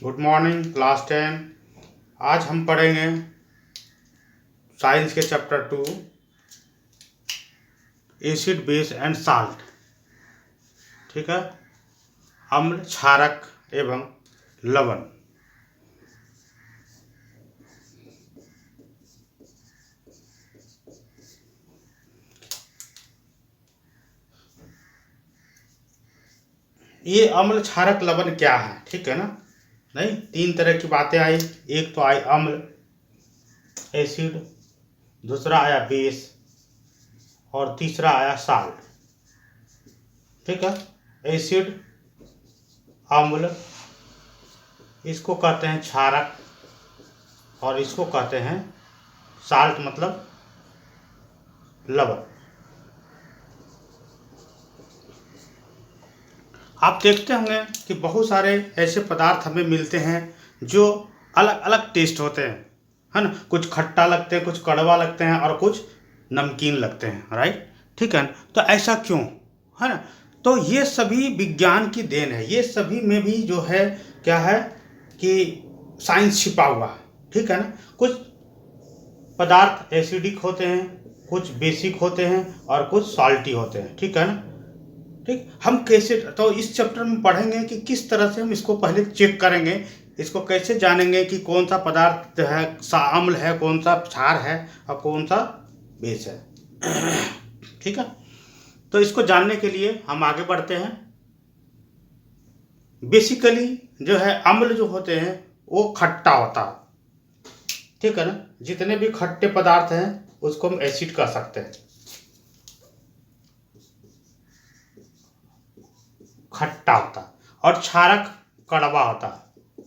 Good morning class 10। आज हम पढ़ेंगे साइंस के chapter 2 acid base and salt. ठीक है, अम्ल, क्षारक एवं लवण। ये अम्ल, क्षारक, लवण क्या है? ठीक है ना। नहीं, तीन तरह की बातें आई। एक तो आई अम्ल एसिड, दूसरा आया बेस और तीसरा आया साल्ट। ठीक है, एसिड, अम्ल, इसको कहते हैं क्षारक और इसको कहते हैं साल्ट, मतलब लवण। आप देखते होंगे कि बहुत सारे ऐसे पदार्थ हमें मिलते हैं जो अलग अलग टेस्ट होते हैं, है ना। कुछ खट्टा लगते हैं, कुछ कड़वा लगते हैं और कुछ नमकीन लगते हैं, राइट। ठीक है, तो ऐसा क्यों, है ना। तो ये सभी विज्ञान की देन है। ये सभी में भी जो है क्या है कि साइंस छिपा हुआ है। ठीक है ना। कुछ पदार्थ एसिडिक होते हैं, कुछ बेसिक होते हैं और कुछ सॉल्टी होते हैं। ठीक है ना। ठीक, हम कैसे, तो इस चैप्टर में पढ़ेंगे कि किस तरह से हम इसको पहले चेक करेंगे, इसको कैसे जानेंगे कि कौन सा पदार्थ है अम्ल है, कौन सा क्षार है और कौन सा बेस है। ठीक है, तो इसको जानने के लिए हम आगे बढ़ते हैं। बेसिकली जो है अम्ल जो होते हैं वो खट्टा होता है। ठीक है ना। जितने भी खट्टे पदार्थ हैं उसको हम एसिड कह सकते हैं, खट्टा होता है। और क्षारक कड़वा होता है।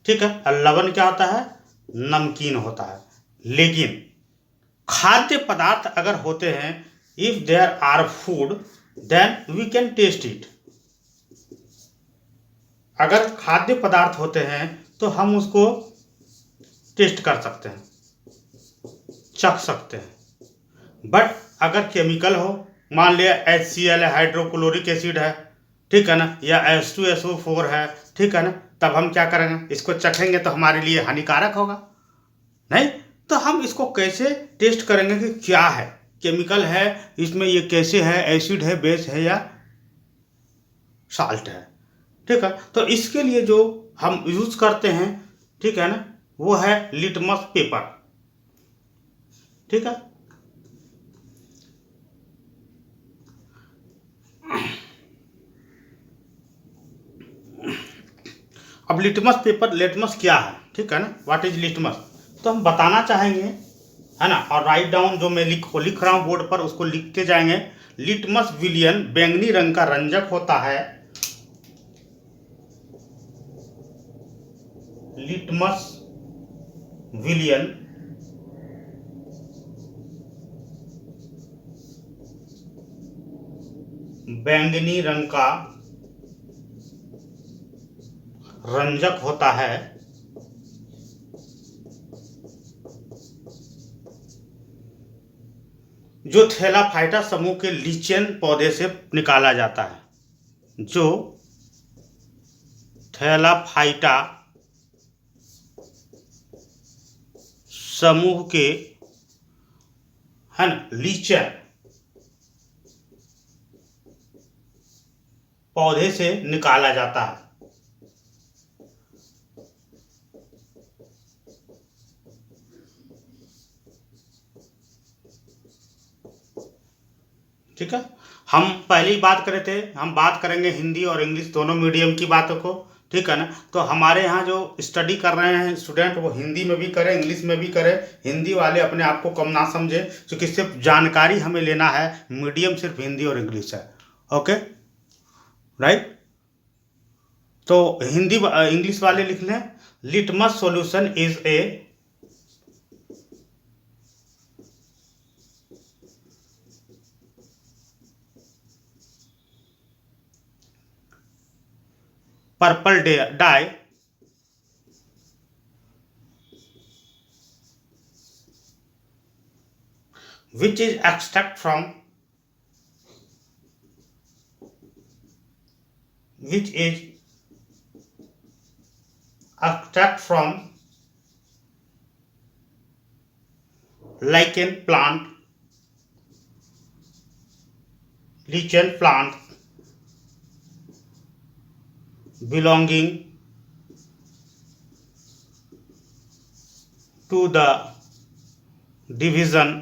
ठीक है, और लवण क्या होता है? नमकीन होता है। लेकिन खाद्य पदार्थ अगर होते हैं, if there are food then we can taste it. अगर खाद्य पदार्थ होते हैं तो हम उसको टेस्ट कर सकते हैं, चख सकते हैं। बट अगर केमिकल हो, मान लिया HCl है, हाइड्रोक्लोरिक एसिड है, ठीक है ना, या H2SO4 है, ठीक है ना, तब हम क्या करेंगे? इसको चखेंगे तो हमारे लिए हानिकारक होगा। नहीं, तो हम इसको कैसे टेस्ट करेंगे कि क्या है, केमिकल है इसमें, ये कैसे है, एसिड है, बेस है या साल्ट है। ठीक है, तो इसके लिए जो हम यूज करते हैं, ठीक है ना, वो है लिटमस पेपर। ठीक है, अब लिटमस पेपर, लिटमस क्या है? ठीक है ना, व्हाट इज लिटमस, तो हम बताना चाहेंगे, है ना। और राइट डाउन जो मैं लिख रहा हूँ बोर्ड पर, उसको लिखते जाएंगे। लिटमस विलियन बैंगनी रंग का रंजक होता है। लिटमस विलियन बैंगनी रंग का रंजक होता है जो थैलाफाइटा समूह के लीचेन पौधे से निकाला जाता है। जो थैलाफाइटा समूह के, है ना, लीचेन पौधे से निकाला जाता है। ठीक है, हम पहले ही बात करे थे, हम बात करेंगे हिंदी और इंग्लिश दोनों मीडियम की बातों को। ठीक है ना, तो हमारे यहाँ जो स्टडी कर रहे हैं स्टूडेंट, वो हिंदी में भी करें, इंग्लिश में भी करें। हिंदी वाले अपने आप को कम ना समझे, क्योंकि सिर्फ जानकारी हमें लेना है, मीडियम सिर्फ हिंदी और इंग्लिश है। Okay, right. तो हिंदी इंग्लिश वाले लिख लें, litmus solution is a purple dye which is extract from which is extract from lichen plant, belonging to the division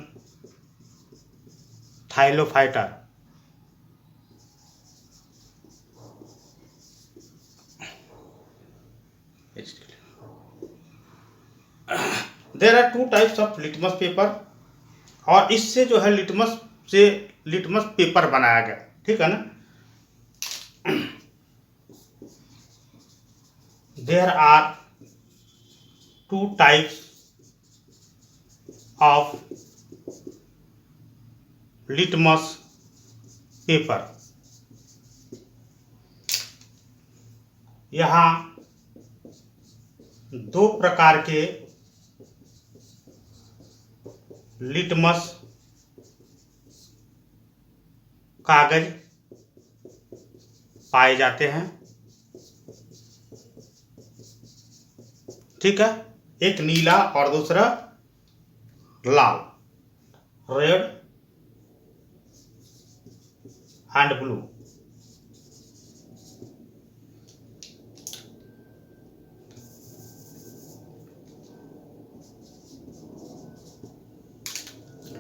Thylophyta. There are two types of litmus paper, और इससे जो है litmus paper बनाया गया, ठीक है ना। There are two types of litmus paper. यहाँ दो प्रकार के लिटमस कागज पाए जाते हैं, ठीक है। एक नीला और दूसरा लाल, रेड एंड ब्लू।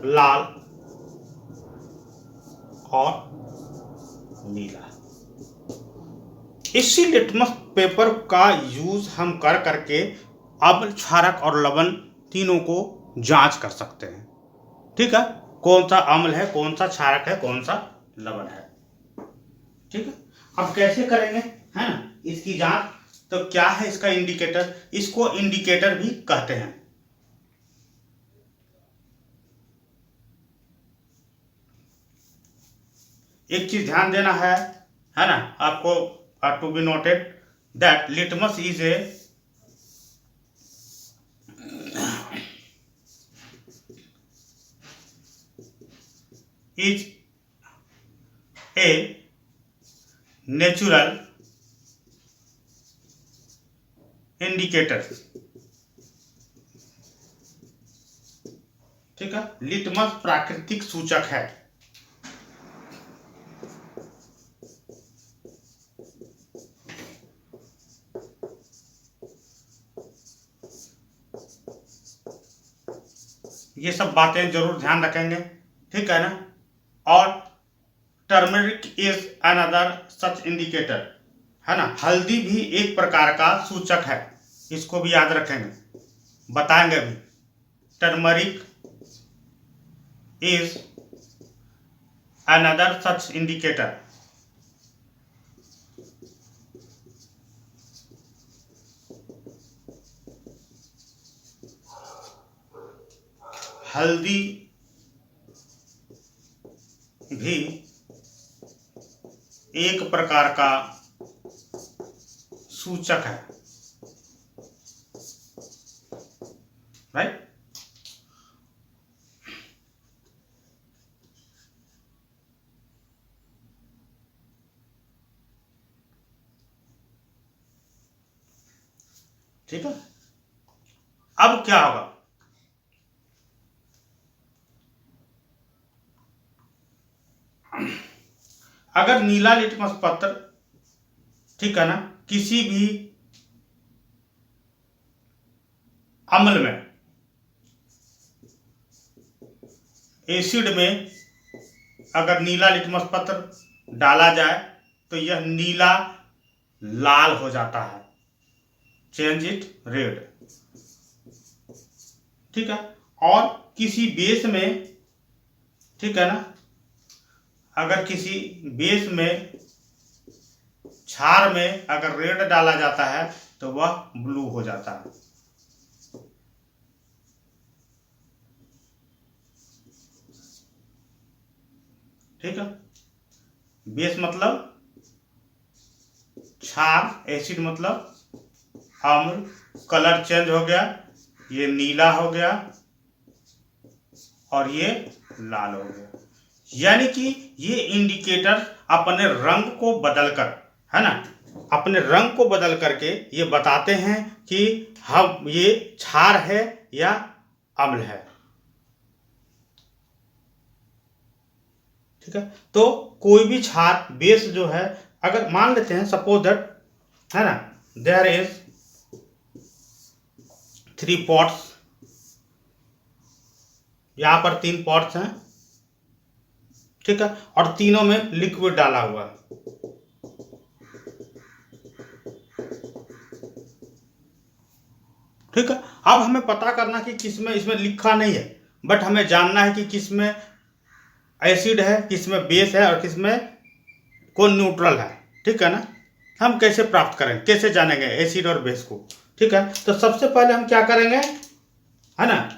लाल और नीला। इसी लिटमस पेपर का यूज हम कर करके अम्ल, क्षारक और लवण तीनों को जांच कर सकते हैं, ठीक है। कौन सा अम्ल है, कौन सा क्षारक है, कौन सा लवण है, ठीक है। अब कैसे करेंगे, है ना, इसकी जांच। तो क्या है इसका इंडिकेटर, इसको इंडिकेटर भी कहते हैं। एक चीज ध्यान देना है ना, आपको to be noted that litmus is a natural indicator, ठीक है। लिटमस प्राकृतिक सूचक है। ये सब बातें जरूर ध्यान रखेंगे, ठीक है ना। और turmeric is another such indicator, है ना। हल्दी भी एक प्रकार का सूचक है, इसको भी याद रखेंगे, बताएंगे भी। Turmeric is another such indicator. हल्दी भी एक प्रकार का सूचक है, राइट। ठीक है। अब क्या होगा, अगर नीला लिटमस पत्र, ठीक है ना, किसी भी अम्ल में, एसिड में अगर नीला लिटमस पत्र डाला जाए तो यह नीला लाल हो जाता है, चेंज इट रेड, ठीक है। और किसी बेस में, ठीक है ना, अगर किसी बेस में, क्षार में अगर रेड डाला जाता है तो वह ब्लू हो जाता है, ठीक है। बेस मतलब क्षार, एसिड मतलब अम्ल, कलर चेंज हो गया, ये नीला हो गया और ये लाल हो गया। यानी कि ये इंडिकेटर अपने रंग को बदलकर, है ना, अपने रंग को बदल करके ये बताते हैं कि हम ये क्षार है या अम्ल है। ठीक है, तो कोई भी क्षार बेस जो है, अगर मान लेते हैं सपोज दैट, है ना, देयर इज 3 पॉट्स, यहां पर 3 पॉट्स हैं, ठीक है, और तीनों में लिक्विड डाला हुआ है। ठीक है, अब हमें पता करना कि किसमें, इसमें लिखा नहीं है, बट हमें जानना है कि किसमें एसिड है, किसमें बेस है और किसमें कौन न्यूट्रल है। ठीक है ना, हम कैसे प्राप्त करेंगे, कैसे जानेंगे एसिड और बेस को। ठीक है, तो सबसे पहले हम क्या करेंगे, है ना,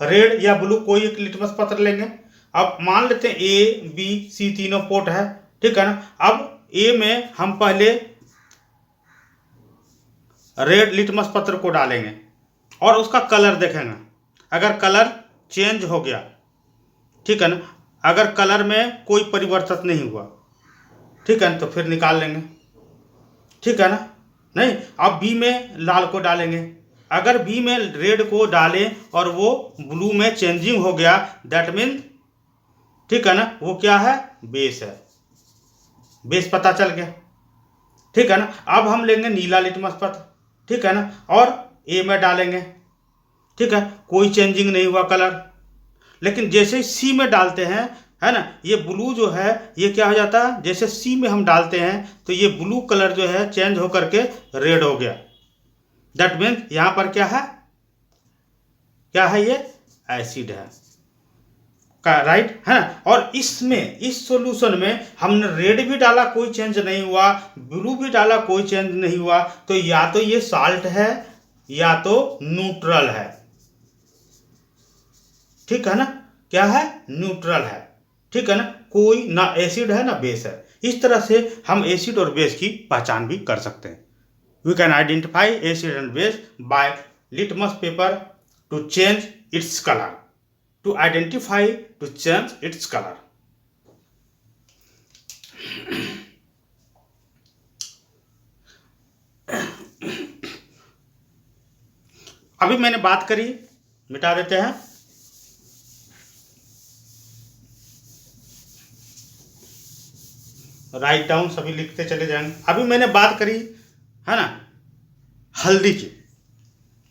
रेड या ब्लू कोई एक लिटमस पत्र लेंगे। अब मान लेते हैं ए बी सी तीनों पोर्ट है। ठीक है ना, अब ए में हम पहले रेड लिटमस पत्र को डालेंगे और उसका कलर देखेंगे। अगर कलर चेंज हो गया, ठीक है ना, अगर कलर में कोई परिवर्तन नहीं हुआ, ठीक है ना, तो फिर निकाल लेंगे। ठीक है ना, नहीं, अब बी में लाल को डालेंगे। अगर बी में रेड को डालें और वो ब्लू में चेंजिंग हो गया, दैट मीन, ठीक है ना, वो क्या है, बेस है, बेस पता चल गया। ठीक है ना, अब हम लेंगे नीला लिटमस पत्र, ठीक है ना, और ए में डालेंगे। ठीक है, कोई चेंजिंग नहीं हुआ कलर। लेकिन जैसे ही सी में डालते हैं, है ना, ये ब्लू जो है ये क्या हो जाता है, जैसे सी में हम डालते हैं तो ये ब्लू कलर जो है चेंज होकर के रेड हो गया। दैट मीन्स यहां पर क्या है, क्या है, ये एसिड है का, राइट है ना। और इसमें, इस सॉल्यूशन में हमने रेड भी डाला, कोई चेंज नहीं हुआ, ब्लू भी डाला, कोई चेंज नहीं हुआ, तो या तो ये साल्ट है या तो न्यूट्रल है। ठीक है ना, क्या है, न्यूट्रल है। ठीक है ना, कोई ना एसिड है ना बेस है। इस तरह से हम एसिड और बेस की पहचान भी कर सकते हैं। We can identify acid and base by litmus paper to change its colour, to identify, to change its color. अभी मैंने बात करी, मिटा देते हैं, राइट डाउन, सभी लिखते चले जाएंगे। अभी मैंने बात करी, है ना, हल्दी की।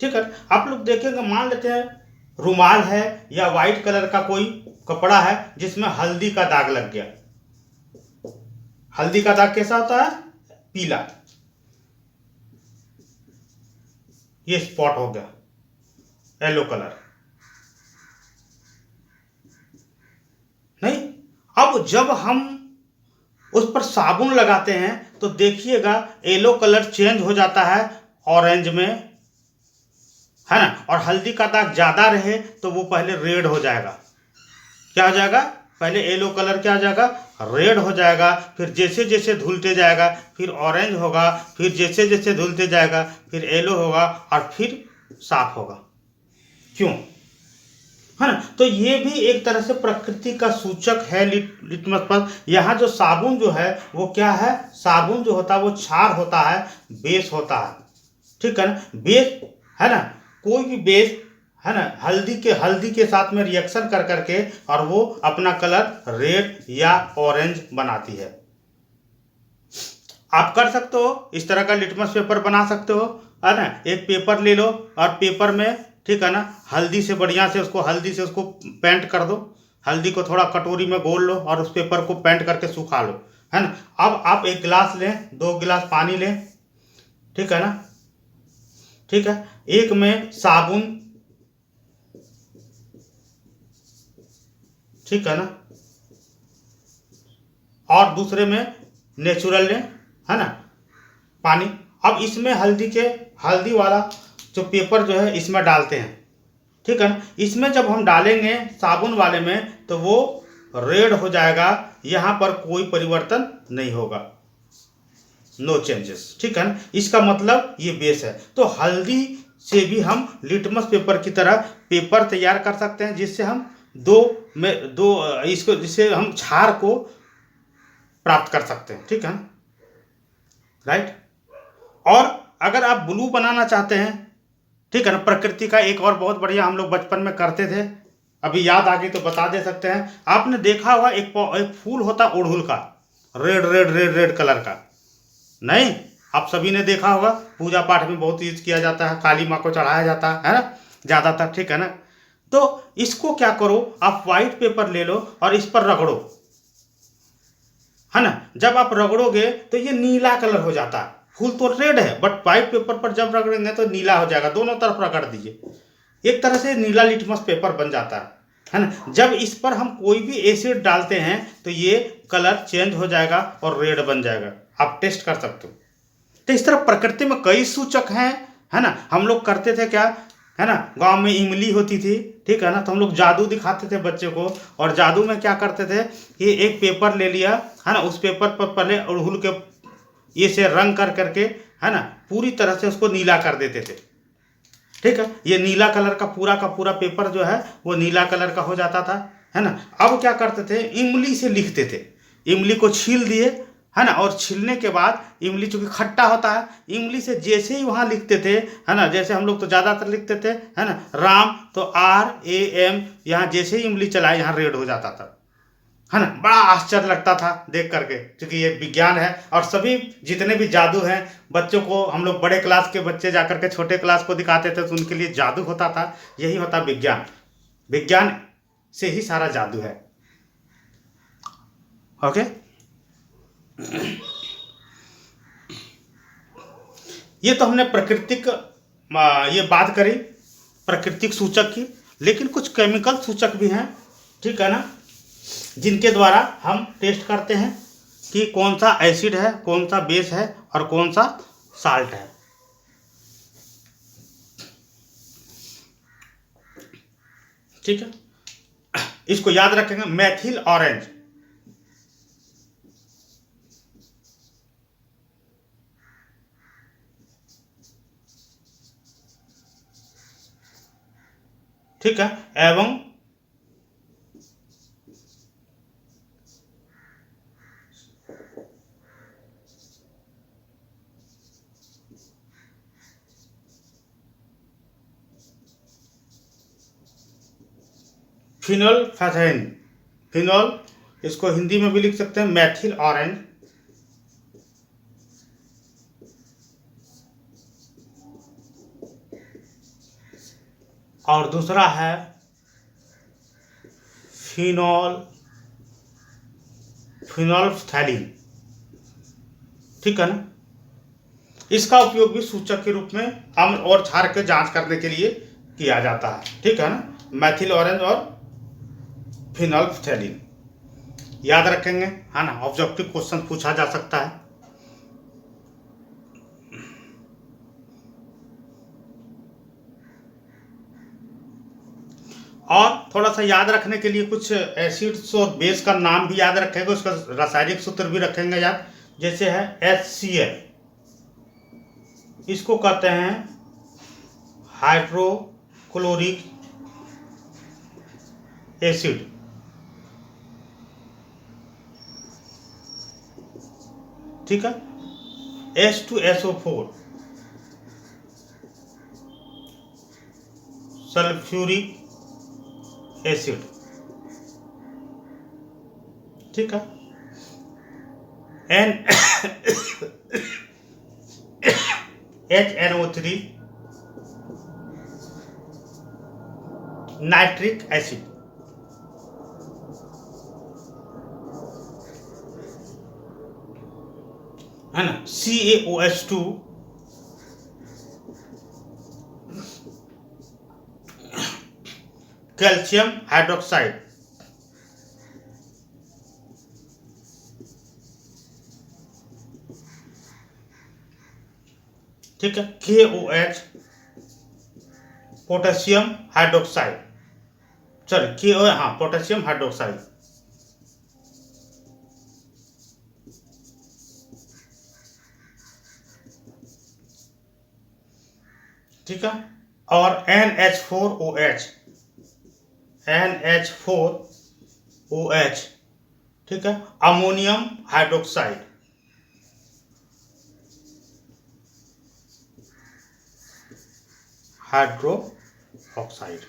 ठीक है, आप लोग देखेंगे, मान लेते हैं रुमाल है या वाइट कलर का कोई कपड़ा है जिसमें हल्दी का दाग लग गया। हल्दी का दाग कैसा होता है, पीला, ये स्पॉट हो गया, येलो कलर। नहीं, अब जब हम उस पर साबुन लगाते हैं तो देखिएगा येलो कलर चेंज हो जाता है ऑरेंज में, है ना, और हल्दी का दाग ज्यादा रहे तो वो पहले रेड हो जाएगा। क्या हो जाएगा, पहले येलो कलर क्या हो जाएगा, रेड हो जाएगा, फिर जैसे जैसे धुलते जाएगा फिर ऑरेंज होगा, फिर जैसे जैसे धुलते जाएगा फिर येलो होगा और फिर साफ होगा। क्यों, है ना, तो ये भी एक तरह से प्रकृति का सूचक है लिटमस पर। यहाँ जो साबुन जो है वो क्या है, साबुन जो होता है वो क्षार होता है, बेस होता है। ठीक है ना, बेस, है ना, कोई भी बेस, है ना, हल्दी के साथ में रिएक्शन कर करके और वो अपना कलर रेड या ऑरेंज बनाती है। आप कर सकते हो, इस तरह का लिटमस पेपर बना सकते हो, है ना। एक पेपर ले लो और पेपर में, ठीक है ना, हल्दी से बढ़िया से उसको पेंट कर दो। हल्दी को थोड़ा कटोरी में घोल लो और उस पेपर को पेंट करके सुखा लो, है ना। अब आप 1 गिलास लें, 2 गिलास पानी लें, ठीक है ना, ठीक है, एक में साबुन, ठीक है ना, और दूसरे में नेचुरल लें, है ना, पानी। अब इसमें हल्दी वाला जो पेपर जो है इसमें डालते हैं। ठीक है ना, इसमें जब हम डालेंगे साबुन वाले में तो वो रेड हो जाएगा, यहां पर कोई परिवर्तन नहीं होगा, नो चेंजेस। ठीक है ना, इसका मतलब ये बेस है। तो हल्दी से भी हम लिटमस पेपर की तरह पेपर तैयार कर सकते हैं, जिससे हम जिससे हम क्षार को प्राप्त कर सकते हैं। ठीक है ना, राइट। और अगर आप ब्लू बनाना चाहते हैं, ठीक है ना, प्रकृति का एक और बहुत बढ़िया हम लोग बचपन में करते थे, अभी याद आ गई तो बता दे सकते हैं। आपने देखा होगा एक फूल होता अड़हुल का, red red red red colour का, नहीं? आप सभी ने देखा होगा, पूजा पाठ में बहुत यूज किया जाता है, काली माँ को चढ़ाया जाता है ना ज्यादातर, ठीक है ना। तो इसको क्या करो, आप व्हाइट पेपर ले लो और इस पर रगड़ो, है ना। जब आप रगड़ोगे तो ये नीला कलर हो जाता है। फूल तो रेड है बट व्हाइट पेपर पर जब रगड़ेंगे तो नीला हो जाएगा। दोनों तरफ रगड़ दीजिए, एक तरह से नीला लिटमस पेपर बन जाता है ना। जब इस पर हम कोई भी एसिड डालते हैं तो ये कलर चेंज हो जाएगा और रेड बन जाएगा। आप टेस्ट कर सकते हो। तो इस तरह प्रकृति में कई सूचक हैं, है ना। हम लोग करते थे क्या, है ना, गांव में इमली होती थी, ठीक है ना, तो हम लोग जादू दिखाते थे बच्चे को। और जादू में क्या करते थे कि एक पेपर ले लिया, है ना, उस पेपर पर पहले अड़हुल के ये से रंग कर करके, है ना, पूरी तरह से उसको नीला कर देते थे, ठीक है। ये नीला कलर का पूरा पेपर जो है वो नीला कलर का हो जाता था, है ना। अब क्या करते थे, इमली से लिखते थे। इमली को छील दिए, है ना, और छीलने के बाद इमली चूंकि खट्टा होता है, इमली से जैसे ही वहां लिखते थे, है ना, जैसे हम लोग तो ज्यादातर लिखते थे, है ना, राम, तो RAM, यहाँ जैसे ही इमली चलाए यहाँ रेड हो जाता था, है ना। बड़ा आश्चर्य लगता था देख करके, क्योंकि ये विज्ञान है। और सभी जितने भी जादू हैं, बच्चों को हम लोग, बड़े क्लास के बच्चे जाकर के छोटे क्लास को दिखाते थे तो उनके लिए जादू होता था। यही होता विज्ञान, विज्ञान से ही सारा जादू है। ओके। ये तो हमने प्राकृतिक ये बात करी प्राकृतिक सूचक की, लेकिन कुछ केमिकल सूचक भी हैं, ठीक है ना, जिनके द्वारा हम टेस्ट करते हैं कि कौन सा एसिड है, कौन सा बेस है और कौन सा साल्ट है। ठीक है, इसको याद रखेंगे, मैथिल ऑरेंज, ठीक है, एवं फिनोल्फथेन, फिनोल, इसको हिंदी में भी लिख सकते हैं मैथिल ऑरेंज, और दूसरा है फिनोल्फथैलीन, ठीक है ना। इसका उपयोग भी सूचक के रूप में अम्ल और क्षार के जांच करने के लिए किया जाता है, ठीक है ना। मैथिल ऑरेंज और फिनोल्फथैलीन याद रखेंगे, है ना, ऑब्जेक्टिव क्वेश्चन पूछा जा सकता है। और थोड़ा सा याद रखने के लिए कुछ एसिड्स और बेस का नाम भी याद रखेंगे, उसका रासायनिक सूत्र भी रखेंगे याद। जैसे है HCl, इसको कहते हैं हाइड्रोक्लोरिक एसिड, ठीक है। H2SO4 सल्फ्यूरिक एसिड, ठीक है। HNO3 नाइट्रिक एसिड, है ना। CaOH2 कैल्शियम हाइड्रोक्साइड, ठीक है। KOH potassium hydroxide, sorry KOH, हाँ, पोटेशियम हाइड्रोक्साइड, ठीक है। और NH4OH, ठीक है, अमोनियम हाइड्रोक्साइड, हाइड्रो ऑक्साइड।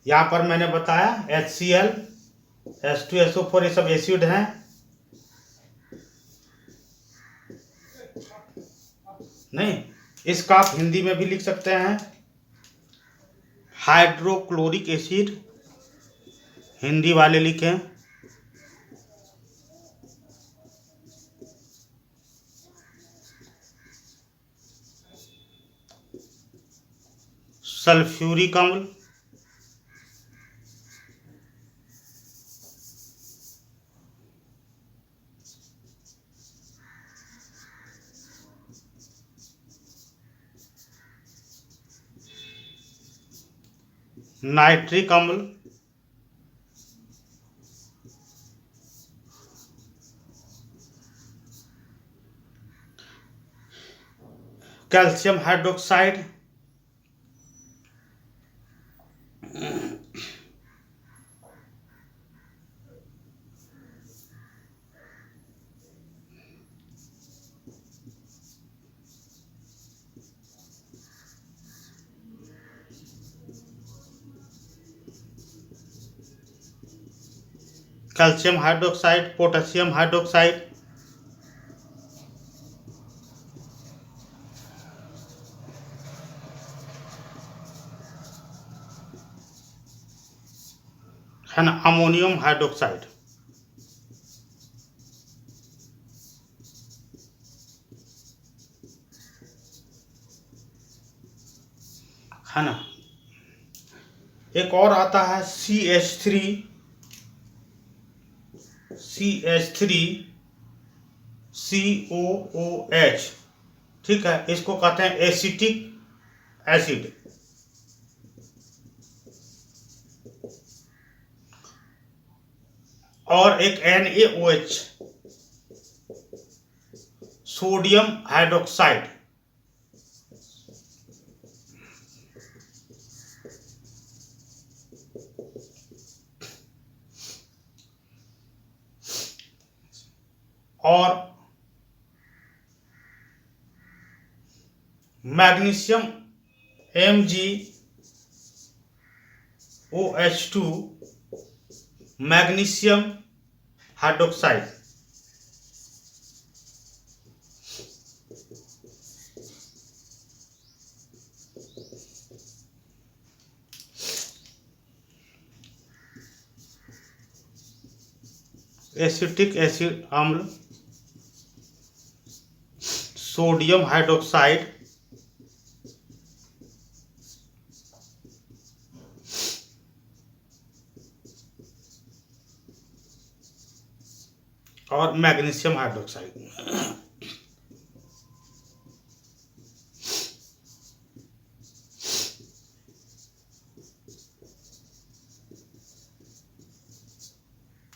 यहाँ पर मैंने बताया HCl, H2SO4 ये सब एसिड हैं। नहीं, इसका आप हिंदी में भी लिख सकते हैं हाइड्रोक्लोरिक एसिड, हिंदी वाले लिखें। सल्फ्यूरिक अम्ल, नाइट्रिक अम्ल, calcium hydroxide, calcium hydroxide, potassium hydroxide, है ना, अमोनियम हाइड्रोक्साइड। है ना, एक और आता है CH3, COOH। ठीक है, इसको कहते हैं एसिटिक एसिड। और एक NaOH, सोडियम हाइड्रोक्साइड। और magnesium MgOH2, magnesium hydroxide. Acetic acid अम्ल, सोडियम हाइड्रोक्साइड, और मैग्नीशियम हाइड्रोक्साइड।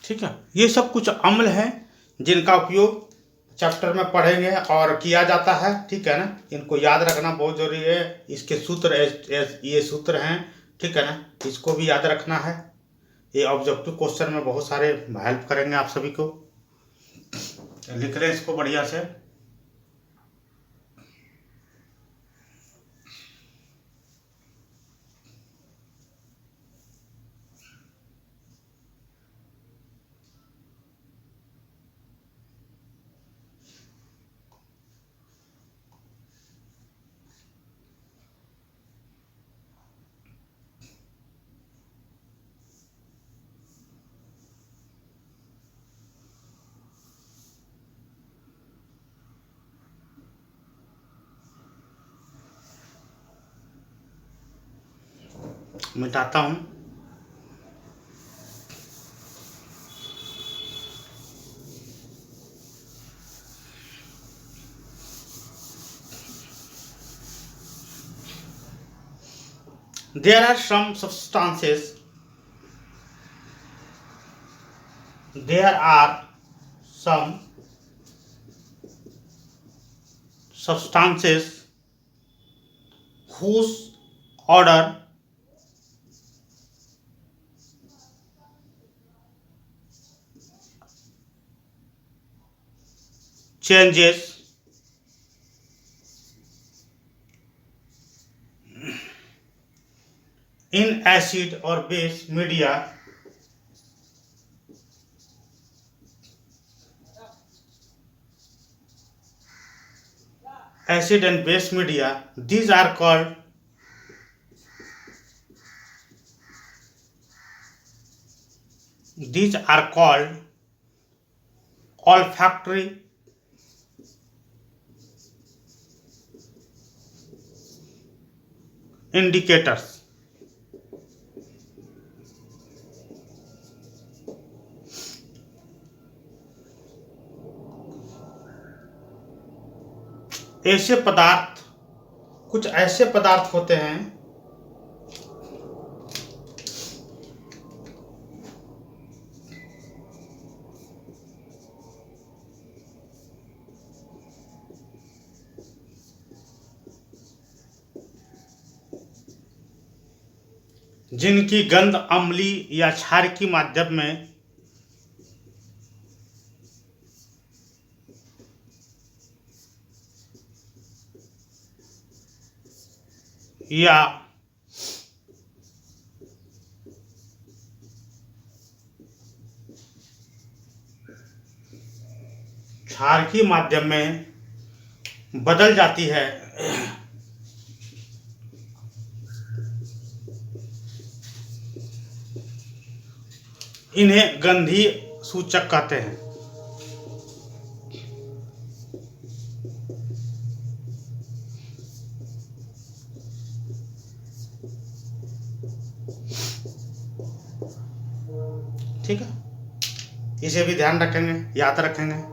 ठीक है, ये सब कुछ अम्ल हैं जिनका उपयोग चैप्टर में पढ़ेंगे और किया जाता है। ठीक है ना, इनको याद रखना बहुत जरूरी है। इसके सूत्र ये सूत्र हैं। ठीक है ना, इसको भी याद रखना है। ये ऑब्जेक्टिव क्वेश्चन में बहुत सारे हेल्प करेंगे आप सभी को। लिख रहे हैं इसको बढ़िया से। मिटाता हूं। There are some substances. There are some substances whose odor changes in acid और base media acid and base media, these are called olfactory indicators. ऐसे पदार्थ, कुछ ऐसे पदार्थ होते हैं जिनकी गंध अम्लीय या क्षारकीय माध्यम में या क्षारकीय माध्यम में बदल जाती है, इन्हें गंधीय सूचक कहते हैं। ठीक है, इसे भी ध्यान रखेंगे, याद रखेंगे।